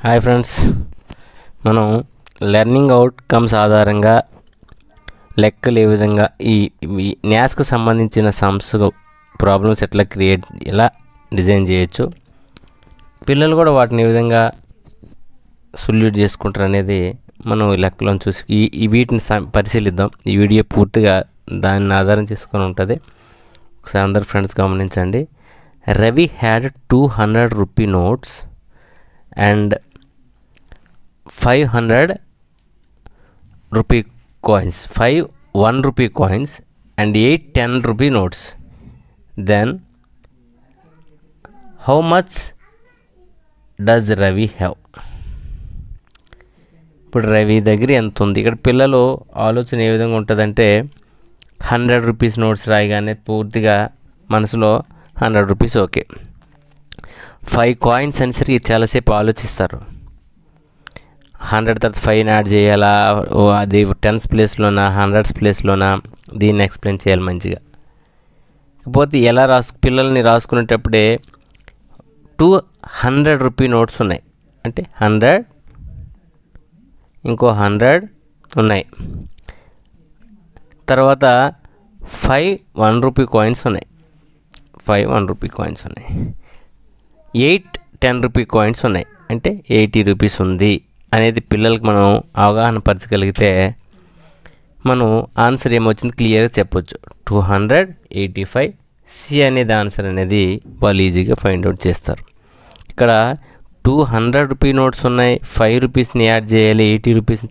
Hi friends, మనం learning outcomes ఆధారంగా లెక్కలు ఏ విధంగా ఈ న్యాస్కి సంబంధించిన సమ్స్ ప్రాబ్లమ్స్ ఎలా డిజైన్ చేయొచ్చు, పిల్లలు కూడా వాటిని ఏ విధంగా సొల్యూట్ చేసుకుంటారు అనేది మనం ఈ లెక్కలను చూసి వీటిని పరిశీలిద్దాం. ఈ వీడియో పూర్తిగా దాన్ని ఆధారం చేసుకొని ఉంటుంది. ఒకసారి అందరు ఫ్రెండ్స్ గమనించండి. Ravi had 200 rupee notes and 500 rupee coins, 5 1 rupee coins and 8 10 rupee notes. Then how much does Ravi have? ఇప్పుడు రవి దగ్గర ఎంత ఉంది? ఇక్కడ పిల్లలు ఆలోచన ఏ విధంగా ఉంటుందంటే 100 రూపీస్ నోట్స్ రాయగానే పూర్తిగా మనసులో 100 రూపీస్ ఓకే. 5 కాయిన్స్ అనేసరికి చాలాసేపు ఆలోచిస్తారు. 100 తర్వాత 5 యాడ్ చేయాలా, అది 10s ప్లేస్లోనా 100s ప్లేస్లోనా, దీన్ని ఎక్స్ప్లెయిన్ చేయాలి మంచిగా. కాకపోతే పిల్లల్ని రాసుకునేటప్పుడే 200 రూపీ నోట్స్ ఉన్నాయి అంటే 100 ఇంకో 100 ఉన్నాయి. తర్వాత 5 1 రూపీ కాయిన్స్ ఉన్నాయి, 5 1 రూపీ కాయిన్స్ ఉన్నాయి. 8 10 రూపీ కాయిన్స్ ఉన్నాయి అంటే 80 రూపీస్ ఉంది అనేది పిల్లలకి మనం అవగాహన పరచగలిగితే మనం ఆన్సర్ ఏమొచ్చింది క్లియర్గా చెప్పొచ్చు. 285 సి అనేది ఆన్సర్ అనేది వాళ్ళు ఈజీగా ఫైండ్ అవుట్ చేస్తారు. ఇక్కడ 200 రూపీ నోట్స్ ఉన్నాయి, 5 రూపీస్ని యాడ్ చేయాలి, 80 రూపీస్ని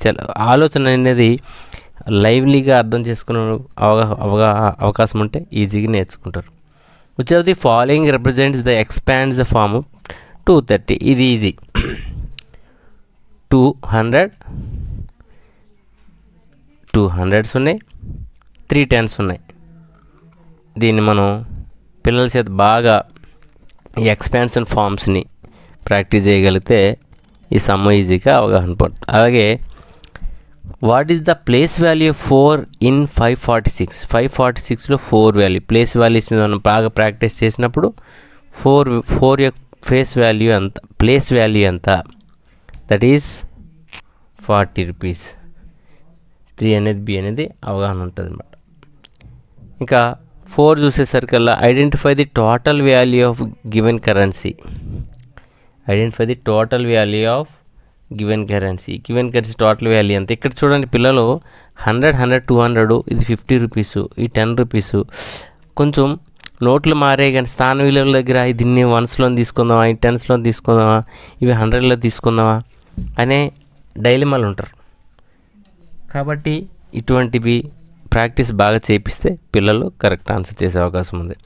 ఆలోచన అనేది లైవ్లీగా అర్థం చేసుకునే అవకాశం ఉంటే ఈజీగా నేర్చుకుంటారు. Which of the following represents the expands the form of 230? ఇది ఈజీ. 200s ఉన్నాయి, 3 10s ఉన్నాయి. దీన్ని మనం పిల్లల చేత బాగా ఈ ఎక్స్పాన్షన్ ఫార్మ్స్ని ప్రాక్టీస్ చేయగలిగితే ఈ సమ్ ఈజీగా అవగాహన పడుతుంది. అలాగే what is the place value 4 in 546? 546లో 4 వాల్యూ, ప్లేస్ వాల్యూస్ మీద మనం బాగా ప్రాక్టీస్ చేసినప్పుడు 4 యొక్క ఫేస్ వాల్యూ ఎంత, ప్లేస్ వాల్యూ ఎంత, దట్ ఈస్ 40 రూపీస్. 3 అనేది బి అనేది అవగాహన ఉంటుంది అన్నమాట. ఇంకా 4 చూసేసరికల్లా identify the total value of given currency. Identify the total value of given currency total value ఎంత. ఇక్కడ చూడండి పిల్లలు 100 100 200, ఇది 50 రూపీస్, ఈ 10 రూపీస్. కొంచెం నోట్లు మారే కానీ స్థాన విలువల దగ్గర దీన్ని 1స్లో తీసుకుందామా, ఈ 10స్లో తీసుకుందామా, ఇవి 100లో తీసుకుందామా అనే డైలమాలు ఉంటారు. కాబట్టి ఇటువంటివి ప్రాక్టీస్ బాగా చేపిస్తే పిల్లలు కరెక్ట్ ఆన్సర్ చేసే అవకాశం ఉంది.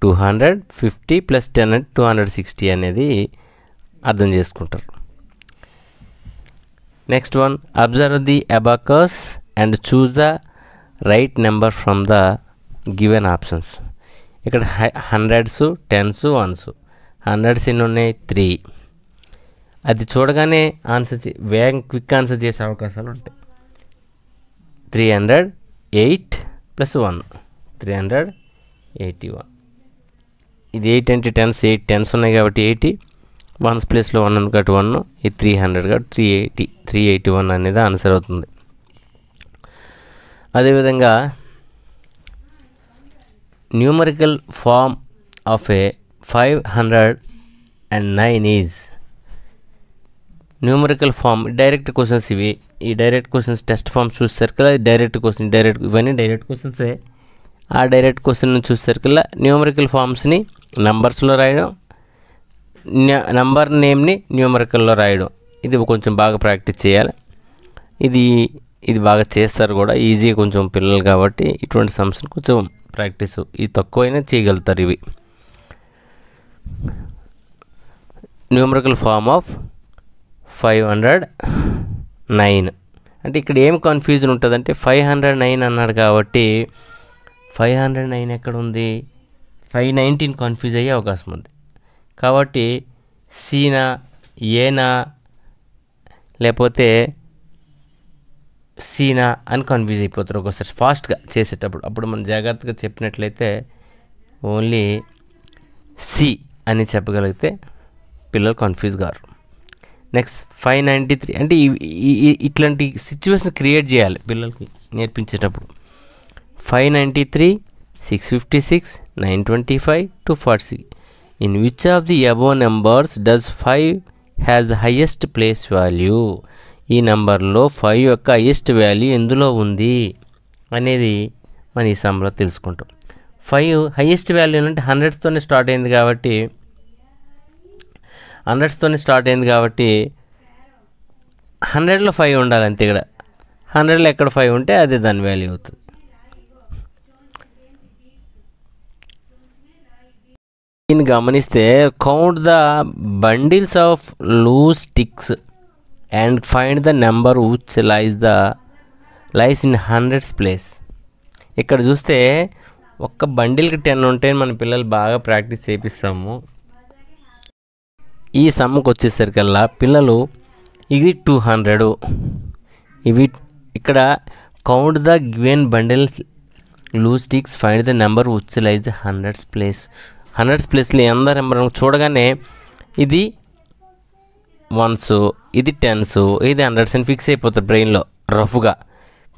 250 + 10 అంటే 260 అనేది అర్థం చేసుకుంటారు. Next one, observe the abacus and choose the right number from the given options. ఇక్కడ 100s 10s 1s. 100s ఎన్ని ఉన్నాయి? 3. అది చూడగానే ఆన్సర్ క్విక్ ఆన్సర్ చేసే అవకాశాలు ఉంటాయి. 308 + 1 381. ఇది 8 అంటే 10s, 8 10s ఉన్నాయి కాబట్టి 80. 1s ప్లేస్లో 1 ఉంది కాబట్టి 1, ఇది 300 కాబట్టి 381 అనేది ఆన్సర్ అవుతుంది. అదేవిధంగా numerical form of a 509 is. Numerical form direct questions ఇవి. ఈ డైరెక్ట్ క్వశ్చన్స్ టెస్ట్ ఫామ్స్ చూసేసరికల్లా డైరెక్ట్ ఇవన్నీ డైరెక్ట్ క్వశ్చన్సే. ఆ డైరెక్ట్ క్వశ్చన్ చూసేసరికల్లా న్యూమరికల్ ఫామ్స్ని నంబర్స్లో రాయడం, నంబర్ నేమ్ని న్యూమరికల్లో రాయడం, ఇది కొంచెం బాగా ప్రాక్టీస్ చేయాలి. ఇది బాగా చేస్తారు కూడా, ఈజీగా కొంచెం పిల్లలు కాబట్టి ఇటువంటి సమ్స్ని కొంచెం ప్రాక్టీస్ ఇది తక్కువైనా చేయగలుగుతారు. ఇవి న్యూమరికల్ ఫామ్ ఆఫ్ 509 అంటే ఇక్కడ ఏం కన్ఫ్యూజన్ ఉంటుందంటే 509 అన్నాడు కాబట్టి 509 ఎక్కడ ఉంది? 519 కన్ఫ్యూజ్ అయ్యే అవకాశం ఉంది. కాబట్టి సీనా ఏనా లేకపోతే సీనా అని కన్ఫ్యూజ్ అయిపోతారు ఒకసారి ఫాస్ట్గా చేసేటప్పుడు. అప్పుడు మనం జాగ్రత్తగా చెప్పినట్లయితే ఓన్లీ సి అని చెప్పగలిగితే పిల్లలు కన్ఫ్యూజ్ కారు. నెక్స్ట్ 593 అంటే ఇట్లాంటి సిచ్యువేషన్ క్రియేట్ చేయాలి పిల్లలకి నేర్పించేటప్పుడు. 593, 656, 925, 246. In which of the above numbers does 5 has the highest place value? ఈ నెంబర్లో 5 యొక్క హైయెస్ట్ వాల్యూ ఎందులో ఉంది అనేది మనం ఈ సమ్లో తెలుసుకుంటాం. 5 హైయెస్ట్ వాల్యూ అంటే 100తోనే స్టార్ట్ అయింది కాబట్టి 100లో 5 ఉండాలి అంతే. ఇక్కడ 100లో ఎక్కడ 5 ఉంటే అదే దాని వాల్యూ అవుతుంది. దీన్ని గమనిస్తే count the bundles of loose sticks and find the number which lies in 100s place. ఇక్కడ చూస్తే ఒక్క బండిల్కి 10 ఉంటే మన పిల్లలు బాగా ప్రాక్టీస్ చేపిస్తాము. ఈ సమ్ముకు వచ్చేసరికల్లా పిల్లలు ఇది 200 ఇవి ఇక్కడ count the given bundles loose sticks find the number which lies the 100s place. 100s ప్లేస్లో ఎంత నెంబర్ చూడగానే ఇది 1s, ఇది 10s, ఇది 100s అని ఫిక్స్ అయిపోతారు బ్రెయిన్లో. రఫ్గా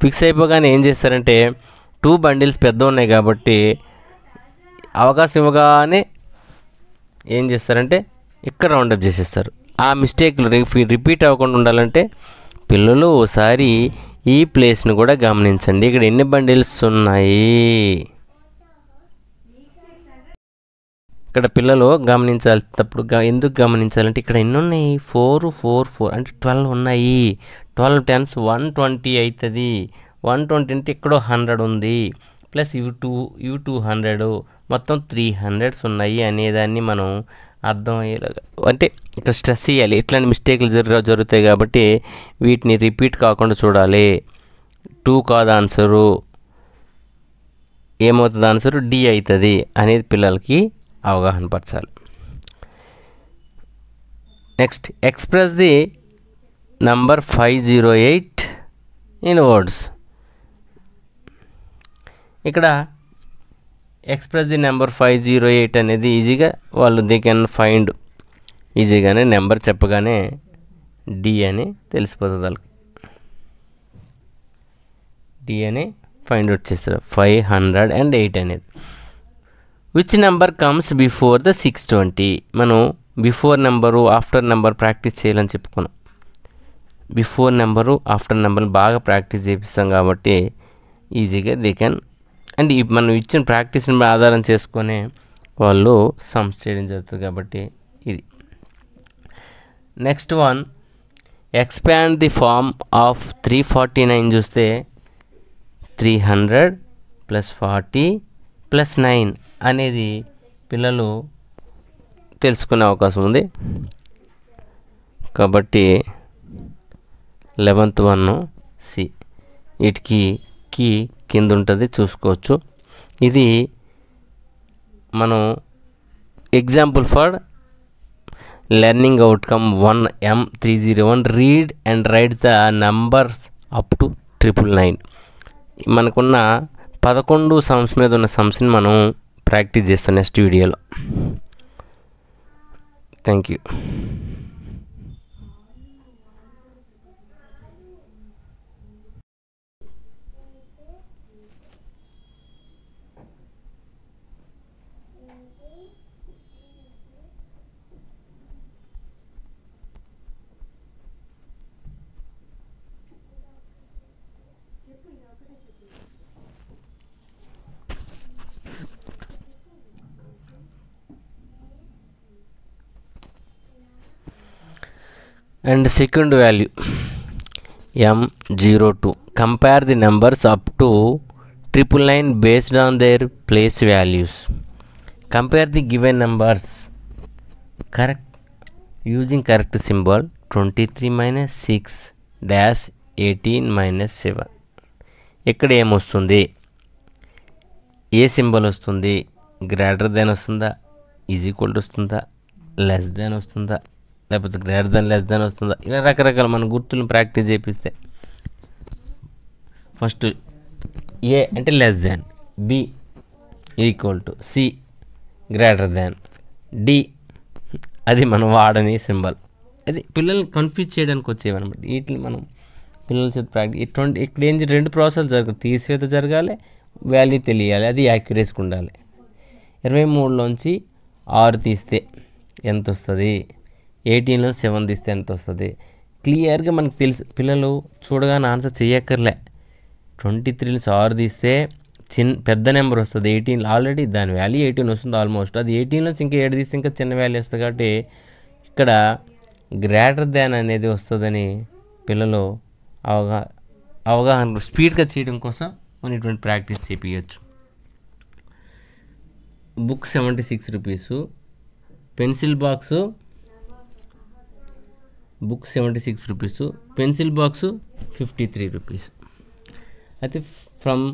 ఫిక్స్ అయిపోగానే ఏం చేస్తారంటే 2 బండిల్స్ పెద్ద ఉన్నాయి కాబట్టి అవకాశం ఇవ్వగానే ఏం చేస్తారంటే ఇక్కడ రౌండప్ చేసేస్తారు. ఆ మిస్టేక్లు రిపీట్ అవ్వకుండా ఉండాలంటే పిల్లలు ఒకసారి ఈ ప్లేస్ని కూడా గమనించండి. ఇక్కడ ఎన్ని బండిల్స్ ఉన్నాయి ఇక్కడ పిల్లలు గమనించాల్సినప్పుడు ఎందుకు గమనించాలంటే ఇక్కడ ఎన్ని ఉన్నాయి 4, 4, 4 అంటే 12 ఉన్నాయి. 12 10s 120 అవుతుంది. 120 అంటే ఇక్కడో 100 ఉంది ప్లస్ ఇవి 200 మొత్తం 300s ఉన్నాయి అనేదాన్ని మనం అర్థం అయ్యేలాగా అంటే ఇక్కడ స్ట్రెస్ చేయాలి. ఇట్లాంటి మిస్టేక్లు జరుగుతాయి కాబట్టి వీటిని రిపీట్ కాకుండా చూడాలి. 2 కాదు ఆన్సరు, ఏమవుతుంది ఆన్సరు డి అవుతుంది అనేది పిల్లలకి అవగాహన పరచాలి. Next express the number 508 in words. ఇక్కడ ఎక్స్ప్రెస్ ది నెంబర్ 508 అనేది ఈజీగా వాళ్ళు దే కెన్ ఫైండ్ ఈజీగానే నెంబర్ చెప్పగానే డి అని తెలిసిపోతుంది వాళ్ళకి. డి అని ఫైండ్ అవుట్ చేస్తారు 508 అనేది. Which number comes before the 620. మనం before number after number practice చేయాలని చెప్పుకున్నాం. బిఫోర్ నెంబరు ఆఫ్టర్ నెంబర్ బాగా ప్రాక్టీస్ చేపిస్తాం కాబట్టి ఈజీగా దే కెన్ అండ్ మనం ఇచ్చిన ప్రాక్టీస్ని ఆధారం చేసుకొని వాళ్ళు సమ్స్ చేయడం జరుగుతుంది కాబట్టి ఇది. Next one expand the form of 349 చూస్తే 300 + 40 + 9 అనేది పిల్లలు తెలుసుకునే అవకాశం ఉంది కాబట్టి 11th వన్ సి వీటికి కీ కింద ఉంటుంది చూసుకోవచ్చు. ఇది మనం example for learning outcome 1M301 read and right the numbers up to 999. మనకున్న 11 సమ్స్ మీద ఉన్న సమ్స్ని మనం ప్రాక్టీస్ చేస్తాం నెక్స్ట్ వీడియోలో. Thank you. And second value M02. Compare the numbers up to 999 based on their place values. Compare the given numbers correct using correct symbol 23 - 6 - 18 - 7. ఇక్కడ ఏమొస్తుంది, ఏ symbol వస్తుంది, greater than వస్తుందా, ఈజ్ ఈక్వల్ టు వస్తుందా, less than వస్తుందా, లేకపోతే greater than less than వస్తుందా, ఇలా రకరకాల మన గుర్తులను ప్రాక్టీస్ చేపిస్తే ఫస్ట్ ఏ అంటే less than, B equal to, C greater than, D అది మనం వాడని సింబల్ అది పిల్లల్ని కన్ఫ్యూజ్ చేయడానికి వచ్చేవన్నమాట. వీటిని మనం పిల్లల చేత ప్రాక్టీస్ ఇటువంటి ఇక్కడ ఏం రెండు ప్రాసెస్ జరగాలి, తీసివేత జరగాలి, వాల్యూ తెలియాలి, అది యాక్యురేట్గా ఉండాలి. 23లోంచి 6 తీస్తే ఎంత వస్తుంది, 18లో 7 తీస్తే ఎంత వస్తుంది, క్లియర్గా మనకు తెలుసు. పిల్లలు చూడగానే ఆన్సర్ చేయక్కర్లే. 23నుంచి 6 తీస్తే పెద్ద నెంబర్ వస్తుంది. 18 ఆల్రెడీ దాని వాల్యూ 18 వస్తుంది ఆల్మోస్ట్. అది 18లోంచి ఇంకా 7 తీస్తే ఇంకా చిన్న వాల్యూ వస్తుంది. కాబట్టి ఇక్కడ గ్రేటర్ దాన్ అనేది వస్తుందని పిల్లలు అవగాహన స్పీడ్గా చేయడం కోసం మనం ఇటువంటి ప్రాక్టీస్ చేయించచ్చు. Book 76 rupees, pencil box book 76 rupees, pencil box 53 rupees. అయితే from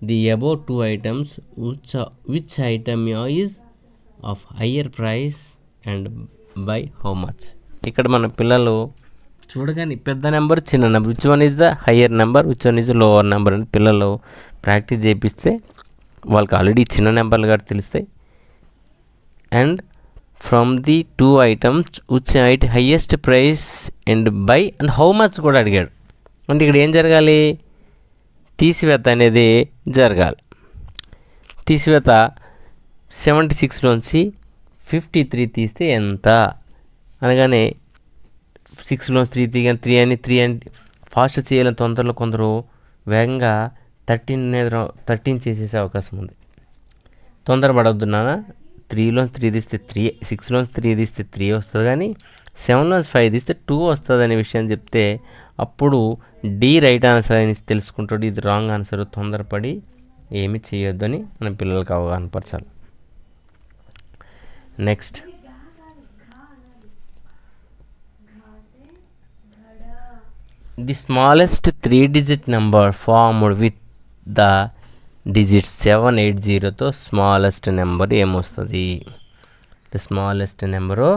the above 2 items which item is of higher price and by how much. ఇక్కడ మన పిల్లలు చూడగానే పెద్ద నెంబర్ చిన్న number, which one is the higher number, which one is the lower number అని పిల్లలు practice చేపిస్తే వాళ్ళకి ఆల్రెడీ చిన్న నెంబర్లు కూడా తెలుస్తాయి. And from the 2 items which at highest price and by and how much కూడా అడిగాడు. అంటే ఇక్కడ ఏం జరగాలి, తీసివేత అనేది జరగాలి. తీసివేత 76లోంచి 53 తీస్తే ఎంత అనగానే 6లోంచి 3 తీయగానే 3 అని ఫాస్ట్ చేయాలని తొందరలో కొందరు వేగంగా 13 చేసేసే అవకాశం ఉంది. తొందరపడవద్దు నాన్న. 3లోంచి 3 తీస్తే 3, 6లోంచి 3 తీస్తే 3 వస్తుంది, కానీ 7లోంచి 5 తీస్తే 2 వస్తుంది అనే విషయం చెప్తే అప్పుడు డి రైట్ ఆన్సర్ అని తెలుసుకుంటాడు. ఇది రాంగ్ ఆన్సర్. తొందరపడి ఏమి చేయొద్దని మన పిల్లలకు అవగాహన పరచాలి. Next the smallest 3-digit number formed with the digits 780తో స్మాలెస్ట్ నెంబర్ ఏమొస్తుంది, ద స్మాలెస్ట్ నెంబరు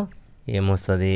ఏమొస్తుంది.